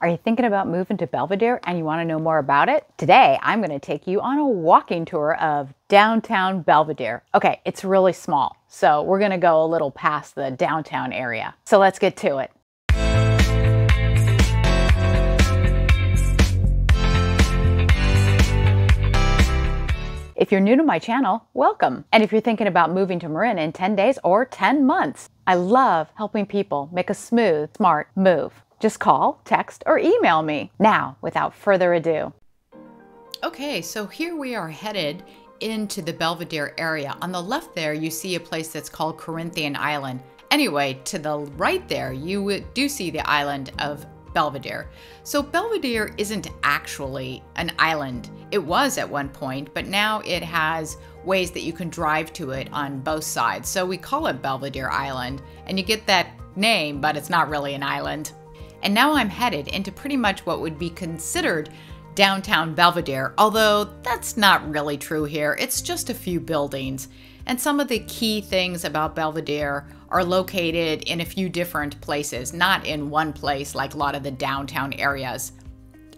Are you thinking about moving to Belvedere and you want to know more about it? Today, I'm going to take you on a walking tour of downtown Belvedere. Okay, it's really small, so we're going to go a little past the downtown area. So let's get to it. If you're new to my channel, welcome. And if you're thinking about moving to Marin in 10 days or 10 months, I love helping people make a smooth, smart move. Just call, text, or email me. Now, without further ado. Okay, so here we are headed into the Belvedere area. On the left there, you see a place that's called Corinthian Island. Anyway, to the right there, you do see the island of Belvedere. So Belvedere isn't actually an island. It was at one point, but now it has ways that you can drive to it on both sides. So we call it Belvedere Island, and you get that name, but it's not really an island. And now I'm headed into pretty much what would be considered downtown Belvedere, although that's not really true here. It's just a few buildings. And some of the key things about Belvedere are located in a few different places, not in one place like a lot of the downtown areas.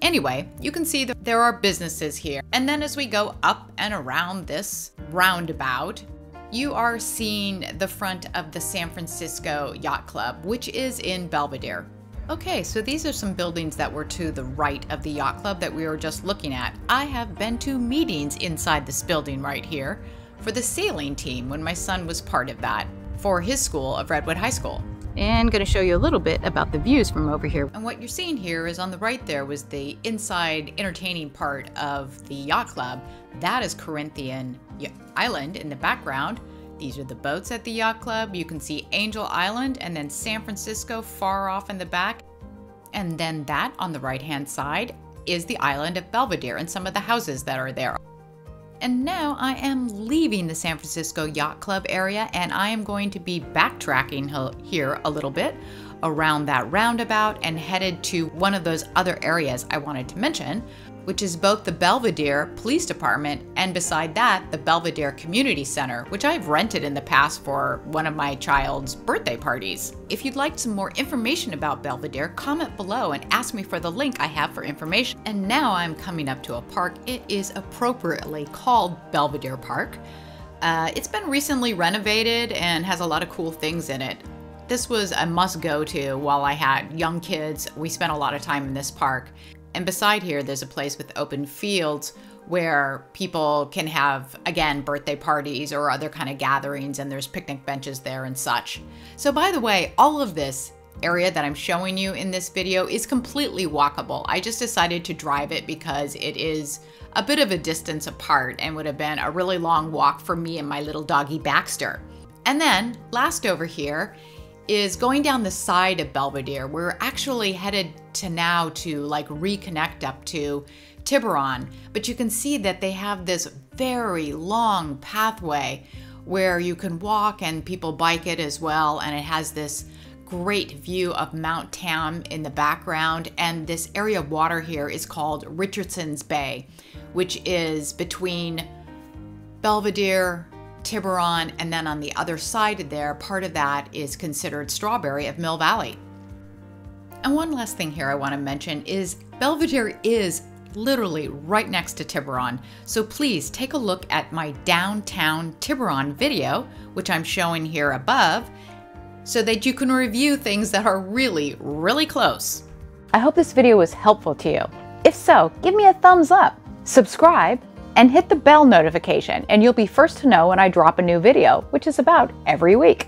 Anyway, you can see that there are businesses here. And then as we go up and around this roundabout, you are seeing the front of the San Francisco Yacht Club, which is in Belvedere. Okay, so these are some buildings that were to the right of the yacht club that we were just looking at. I have been to meetings inside this building right here for the sailing team when my son was part of that for his school of Redwood High School. And going to show you a little bit about the views from over here. And what you're seeing here is on the right there was the inside entertaining part of the yacht club. That is Corinthian Island in the background. These are the boats at the yacht club. You can see Angel Island and then San Francisco far off in the back. And then that on the right-hand side is the island of Belvedere and some of the houses that are there. And now I am leaving the San Francisco Yacht Club area, and I am going to be backtracking here a little bit around that roundabout and headed to one of those other areas I wanted to mention, which is both the Belvedere Police Department and beside that, the Belvedere Community Center, which I've rented in the past for one of my child's birthday parties. If you'd like some more information about Belvedere, comment below and ask me for the link I have for information. And now I'm coming up to a park. It is appropriately called Belvedere Park. It's been recently renovated and has a lot of cool things in it. This was a must-go-to while I had young kids. We spent a lot of time in this park. And beside here, there's a place with open fields where people can have, again, birthday parties or other kind of gatherings, and there's picnic benches there and such. So by the way, all of this area that I'm showing you in this video is completely walkable. I just decided to drive it because it is a bit of a distance apart and would have been a really long walk for me and my little doggy Baxter. And then last over here is going down the side of Belvedere. We're actually headed to now to like reconnect up to Tiburon, but you can see that they have this very long pathway where you can walk and people bike it as well, and it has this great view of Mount Tam in the background. And this area of water here is called Richardson's Bay, which is between Belvedere, Tiburon, and then on the other side of there, part of that is considered Strawberry of Mill Valley. And one last thing here I want to mention is Belvedere is literally right next to Tiburon. So please take a look at my downtown Tiburon video, which I'm showing here above, so that you can review things that are really, really close. I hope this video was helpful to you. If so, give me a thumbs up, subscribe, and hit the bell notification, and you'll be first to know when I drop a new video, which is about every week.